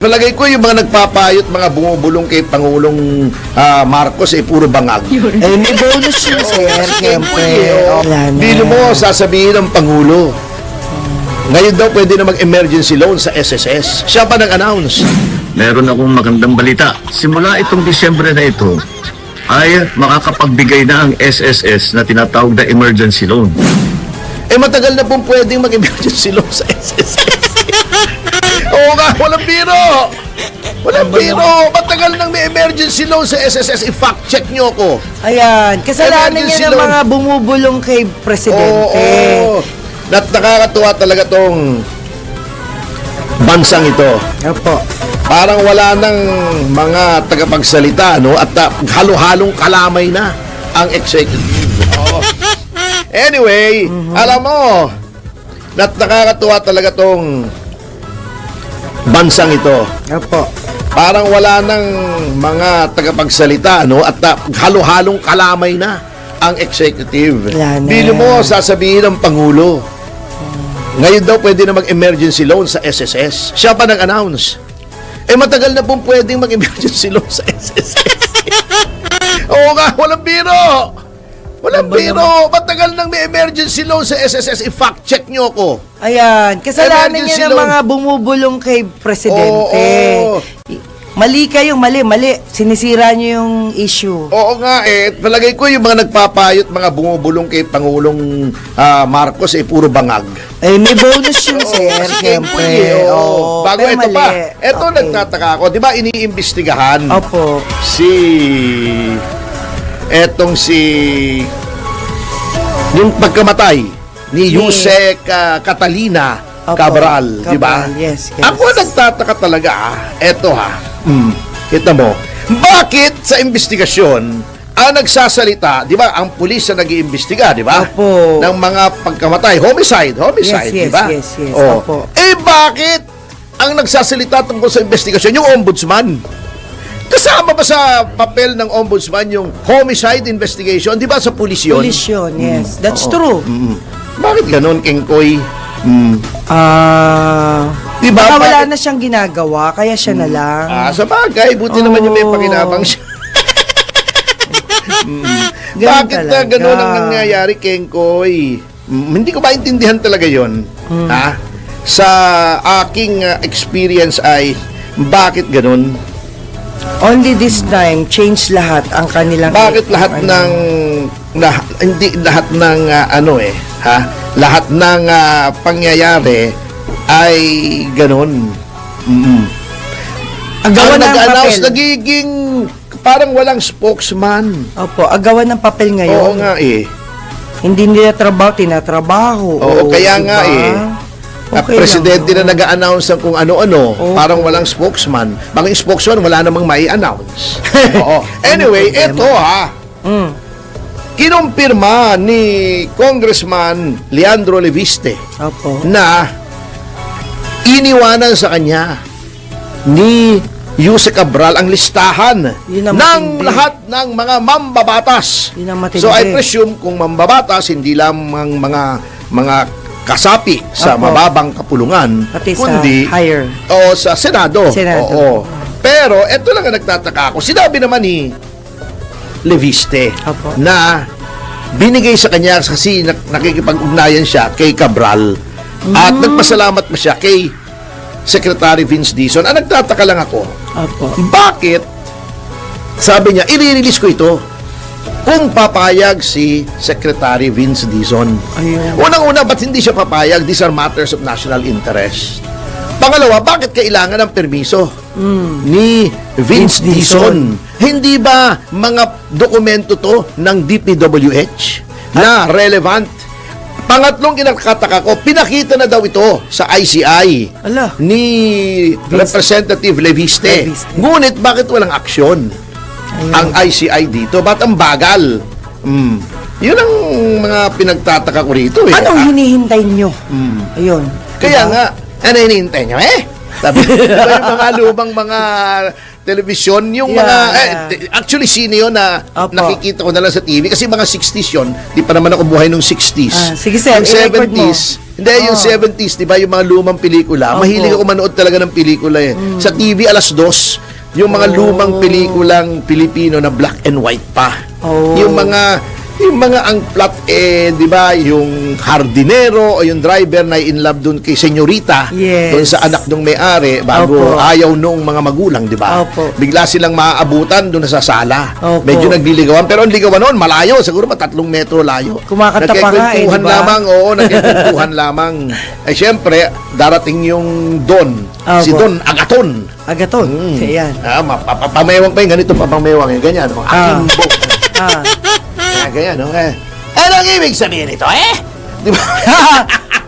Palagay ko yung mga nagpapayot, mga bumubulong kay Pangulong Marcos ay puro bangag. Eh, may bonus yun, sir. Siyempre. Wala na. Bino mo, sasabihin ng Pangulo. Ngayon daw pwede na mag-emergency loan sa SSS. Siya pa nag-announce. Meron akong magandang balita. Simula itong Disyembre na ito, ay makakapagbigay na ang SSS na tinatawag na emergency loan. Eh matagal na pong pwedeng mag-emergency loan sa SSS. Oo nga, walang biro. Walang biro. Matagal nang may emergency loan sa SSS. I-fact check nyo ko. Ayan, kasalanan Emergency niya ng loan. mga bumubulong kay Presidente. Oo. Nakakatuwa talaga tong bansang ito. Opo. Parang wala nang mga tagapagsalita, no? At halo-halong kalamay na ang executive. Oo. Anyway, alam mo, nakakatuwa talaga tong bansang ito. Opo. Parang wala nang mga tagapagsalita, no? At halo-halong kalamay na ang executive. Wala na. Bili mo, sasabihin ng Pangulo. Ngayon daw pwede na mag-emergency loan sa SSS. Siya pa nag-announce. Eh matagal na pong pwedeng mag-emergency loan sa SSS. Oo nga, walang biro. Walang biro. Matagal nang may emergency loan sa SSS. I-fact check nyo ko. Ayan, kasalanan Emergency niya ng loan. mga bumubulong kay Presidente. Oo. Mali kayong mali. Sinisira niyo yung issue. Oo nga eh, palagay ko yung mga nagpapayot, mga bumubulong kay Pangulong Marcos ay puro bangag. Eh, may bonus yun, sir. Kasi Siyempre. oo. Bago pero ito mali. pa, ito Okay. nagtataka ako, di ba iniimbestigahan Opo. yung pagkamatay ni Ni- Yusek Catalina Opo. Cabral, di ba? Cabral, yes. Ako nagtataka talaga, eto kita mo, bakit sa investigasyon ang nagsasalita, di ba, ang pulis na nag-iimbestiga, di ba? Opo. Ng mga pagkamatay, homicide, Yes, di ba? yes, Oh. opo. Eh bakit ang nagsasalita tungkol sa investigasyon yung ombudsman? Kasama ba sa papel ng ombudsman yung homicide investigation? Di ba sa pulis yun? Police yun, yes. That's Oo. true. Bakit ganun, Kengkoy? Di ba? Baka wala Bakit- na siyang ginagawa, kaya siya na lang. Sa bagay, buti naman yung may Oo. pakinabang siya. Ganun Bakit na talaga. ganun ang nangyayari, Kengkoy? Hindi ko maintindihan talaga yon. Ha? Sa aking experience ay, bakit ganun? Only this time, change lahat ang kanilang... Bakit lahat ng hindi lahat ng lahat ng pangyayari ay ganun. Agawan Ang ng nag-announce, papel. nagiging parang walang spokesman. Opo, agawan ng papel Oo ngayon. nga eh. Hindi nila trabaho, tinatrabaho. Oo, kaya nga eh. Okay Presidente lang. na nag-a-announce ng kung ano-ano, Oo. parang walang spokesman. Baka yung spokesman, wala namang mai-announce. Oo. Anyway, problema? eto kinumpirma ni Congressman Leandro Leviste Opo. na iniwanan sa kanya ni Yusek Cabral ang listahan Yun ang ng matindi. lahat ng mga mambabatas. Yun ang matindi. So I presume kung mambabatas, hindi lamang mga kasapi sa Opo. mababang kapulungan, Pati sa kundi higher. o sa Senado. Senado. Oo. Pero eto lang ang nagtataka ako. Sinabi naman ni Leviste Opo. na binigay sa kanya kasi nakikipag-ugnayan siya kay Cabral at nagpasalamat pa siya kay Secretary Vince Dizon. Ang nagtataka lang ako, Opo. bakit sabi niya, i-release ko ito kung papayag si Secretary Vince Dizon. Ayun. Unang-una, ba't hindi siya papayag? These are matters of national interest. Pangalawa, bakit kailangan ng permiso ni Vince Dizon? Hindi ba mga dokumento to ng DPWH na relevant? Pangatlong kinakataka ko, pinakita na daw ito sa ICI Ala. ni Representative Leviste. Leviste. Ngunit bakit walang aksyon ang ICI dito? Ba't ang bagal? Yun ang mga pinagtataka ko rito eh. Anong hinihintay nyo? Ayun. Kaya Diba? nga, ano hinihintay nyo Sabi, diba yung mga lumang mga telebisyon, yung Yeah, mga, yeah. actually sino yun na Opo. nakikita ko na lang sa TV, kasi mga 60s yun, di pa naman ako buhay nung 60s. Sige sir, Yung i-record mo. 70s, Hindi, yung 70s, di ba, yung mga lumang pelikula. Opo. Mahilig ako manood talaga ng pelikula eh. Sa TV, 2:00, yung mga lumang pelikulang Pilipino na black and white pa. Oh. Yung mga ang plot di ba, yung hardinero o yung driver na in love dun kay senyorita, Yes. dun sa anak nung may-ari, bago Opo. ayaw nung mga magulang, di ba? Opo. Bigla silang maaabutan dun sa sala. Opo. Medyo nagliligawan, pero ang ligawan noon, malayo, siguro 3 metro layo. Kumakanta pa nga Nagkikwentuhan di ba? lamang, oo, nagkikwentuhan lamang. Eh, syempre, darating yung Don, Opo. si Don Agaton. Agaton. Ayan. Papamewang pa yung ganito, papamewang yung ganyan. Aking book. Ah. Ganyan, okay. Anong ibig sabihin ito, Di ba?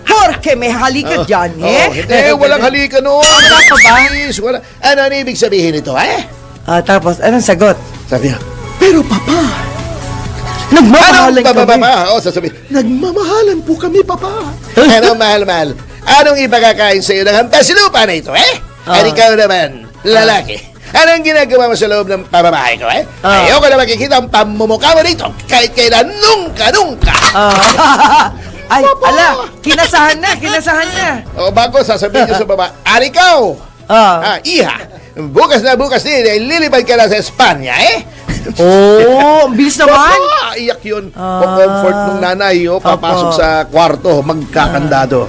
Porque may halika dyan, eh. Hindi, walang halika noon. Wala pa ba? Please, wala. Ano ibig sabihin ito, Tapos, anong sagot? Sabi niya, pero papa, Nagmamahalan kami. Papa? Sasabihin, nagmamahalan po kami, papa. Ano, mahal-mahal? Anong ipagkakain sa iyo ng hampasilupa na ito, At ikaw naman, lalaki. Anong ginagawa mo sa loob ng pamamahay ko, Ayoko na makikita ang pamumukha mo dito kahit kailan, nunca. Ay, Papa! ala, kinasahan na. O bago sasabihin niyo sa baba, ikaw, iha, bukas din, lilipad ka na sa Espanya, Oh, ang bilis naman. Papa, iyak yun. Comfort nung nanay, papasok Opo. sa kwarto, magkakandado.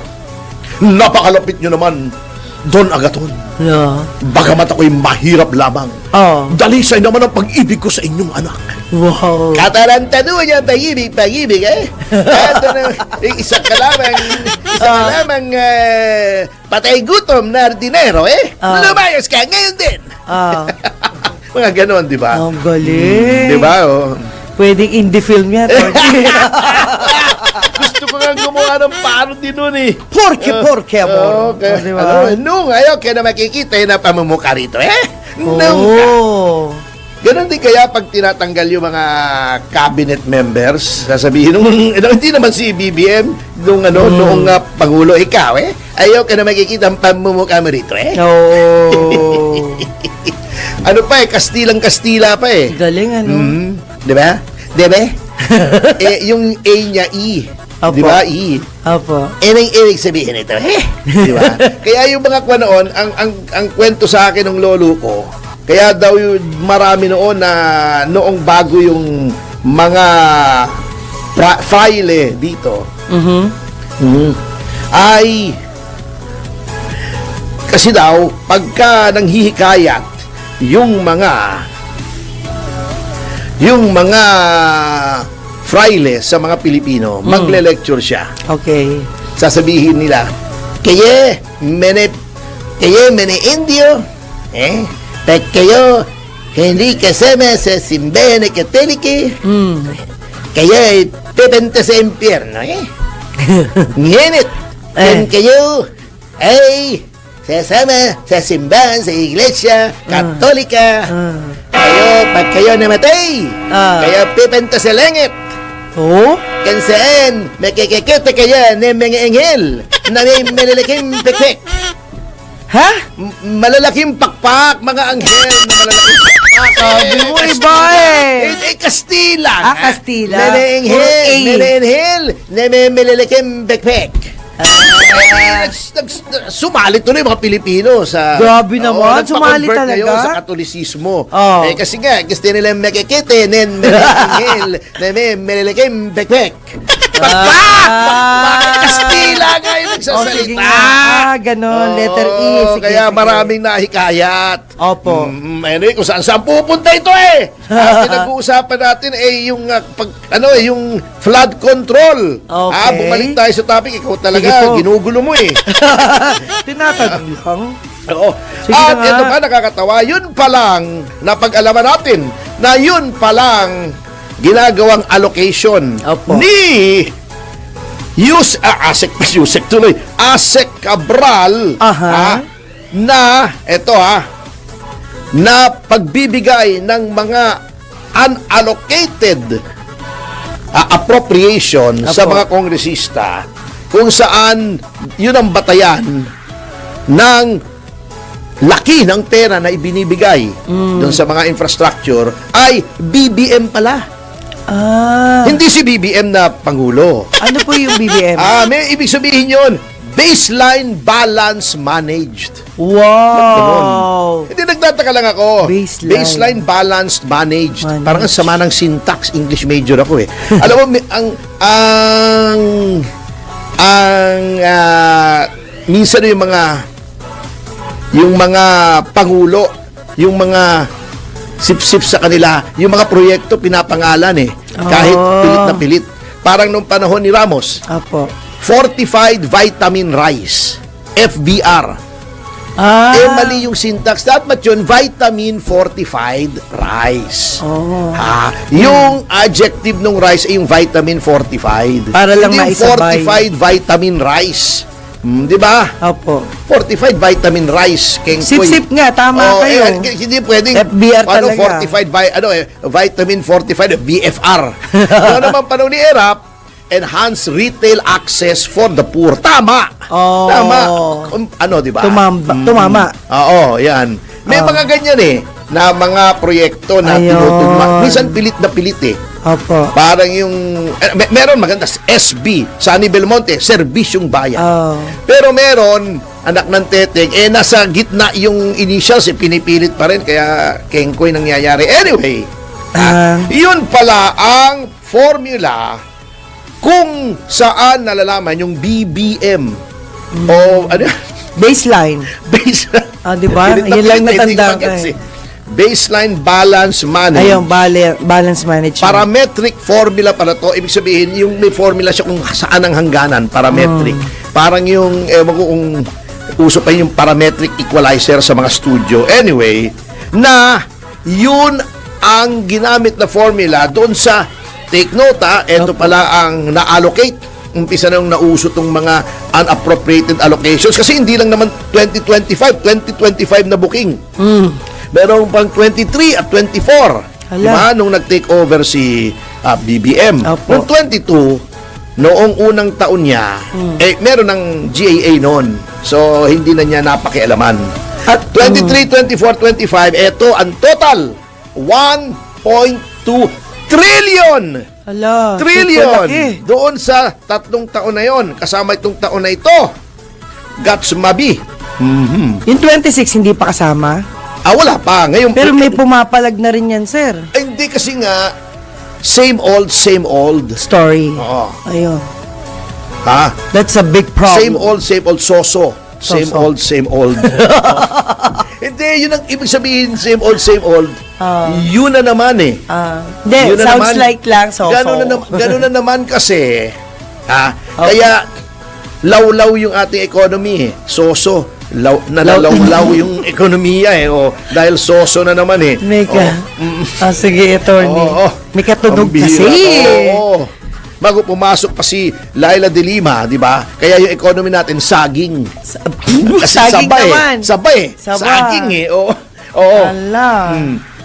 Napakalapit nyo naman, Don Agaton. Yeah. Bagamat ako'y mahirap lamang. Oh. Dalisay naman ang pag-ibig ko sa inyong anak. Wow. Katarantado niya pag-ibig, Ito na, isa ka lamang patay gutom na dinero, Lumayas ka ngayon din. Mga ganon, di ba? Ang galing. Di ba, oh? Pwedeng indie film yan. Gusto ko nga gumawa ng parody nun, Porke, amor. Okay. Oh, di ba? Nung ayaw ka na makikita na pamumukha rito, Nung Oh. Ganon din kaya pag tinatanggal yung mga cabinet members, sasabihin nung hindi naman si BBM noong pangulo, ikaw ayaw ka na makikita ang pamumukha mo rito, Oh. Ano pa Kastilang-Kastila pa Galing, ano? Di ba? Yung A niya E. Opo. Di ba? E. Opo. Anong ibig sabihin ito, Di ba? Kaya yung mga kwa noon, ang kwento sa akin ng lolo ko, kaya daw yung marami noon na noong bago yung mga file dito, ay kasi daw, pagka nanghihikayat yung mga fraile sa mga Pilipino, magle-lecture siya. Okay. Sasabihin nila, Kaye mene indio, pag kayo hindi kasama sa simbahan na Katoliko, kayo ay pipenta sa impyerno, Ngunit, kung kayo ay sasama sa simbahan, sa iglesia Katolika, pag kayo namatay, kayo pipenta sa langit, Oh? kung saan makikikita kayo ng mga anghel na may malalaking pikpik. Ha? Malalaking pakpak, mga anghel na malalaking pakpak. Sabi mo, iba Kastila. Kastila. Na may Puro A. anghel na may malalaking pikpik. Sumalit tuloy mga Pilipino sa Grabe naman, nagpa-convert sumalit talaga. ngayon sa Katolisismo. Oh. Kasi nga, gusto nila makikita ng anghel na may malalaking pikpik. Pakpak! Kastila nga yung sige nagsasalita. nga. Ganon. Letter E. Sige, Kaya sige. maraming nahikayat. Opo. Anyway, kung saan pupunta ito pinag-uusapan natin yung yung flood control. Okay. Bumalik tayo sa topic. Ikaw talaga, Sige po. ginugulo mo Tinatanong lang. Oo. Sige At na nga. ito pa, nakakatawa, yun pa lang, napag-alaman natin, na yun pa lang ginagawang allocation Opo. ni Asek tuloy, Asek Cabral, Aha. na, na pagbibigay ng mga unallocated appropriation sa Opo. mga kongresista, kung saan yun ang batayan ng laki ng pera na ibinibigay doon sa mga infrastructure ay BBM pala. Hindi si BBM na Pangulo. Ano po yung BBM? May ibig sabihin yun, baseline balance managed. Wow! Hindi, nagtataka lang ako. Baseline. Balanced managed. Managed. Parang ang sama ng syntax. English major ako eh. Alam mo, minsan yung mga pangulo, yung mga sip-sip sa kanila, yung mga proyekto pinapangalan eh. Kahit pilit na pilit. Parang nung panahon ni Ramos, Apo. Fortified Vitamin Rice. FVR. Mali yung syntax. Dapat yun, Vitamin Fortified Rice. Yung adjective ng rice ay yung Vitamin Fortified. Para lang hindi yung maisabay. Fortified Vitamin Rice. Di ba? Apo. Fortified Vitamin Rice. Sip-sip nga, tama kayo. Hindi pwedeng FBR talaga. Fortified Vitamin Fortified BFR. Ano naman panahon ni ERAP, Enhanced Retail Access for the Poor. Tama. Tama. Di ba? Tumama. Oo, yan. May mga ganyan eh, na mga proyekto na Ayun. tinutugma. Minsan pilit na pilit eh. Apo. Parang yung, meron maganda, SB, Sunny Belmonte, Serbisyong Bayan. Pero meron, anak ng teteng, nasa gitna yung initials, pinipilit pa rin, kaya kengkoy nangyayari. Anyway, yun pala ang formula kung saan nalalaman yung BBM o ano Baseline. baseline. Diba? Yun lang natandaan ko eh. Baseline balance management. Ayun, balance management. Parametric formula pala to. Ibig sabihin, yung may formula siya kung saan ang hangganan. Parametric. Parang yung, ewan ko kung uso pa yung parametric equalizer sa mga studio. Anyway, na yun ang ginamit na formula doon sa, take note ito pala ang na-allocate. Umpisa nang nauso tong mga unappropriated allocations. Kasi hindi lang naman 2025 na booking. Meron pang 23 at 24. Diba? Nung nag-take over si BBM. Opo. Noong 22, noong unang taon niya, meron ng GAA noon. So, hindi na niya napakialaman. At 23, 24, 25, ito ang total. 1.2 trillion! Trillion! Doon sa 3 taon na yon, kasama itong taon na ito. Gats Mabi. Yung 26 hindi pa kasama? Wala pa. Ngayon, Pero may pumapalag na rin yan, sir. hindi kasi nga, same old. Story. Oo. Ayun. Ha? That's a big problem. Same old, soso. Same old. Hindi, yun ang ibig sabihin, same old. Yun na naman eh. Hindi, Yun na sounds naman. like lang, so-so. Ganun na naman kasi. Kaya, lawlaw yung ating economy eh. Soso. Nalalaw yung ekonomiya eh. Dahil soso na naman eh. Sige, attorney. May katunog kasi. Bago pumasok pa si Laila de Lima, di ba? Kaya yung economy natin, saging. Kasi Saging naman. Sabay. Saging eh. Oo. Ala.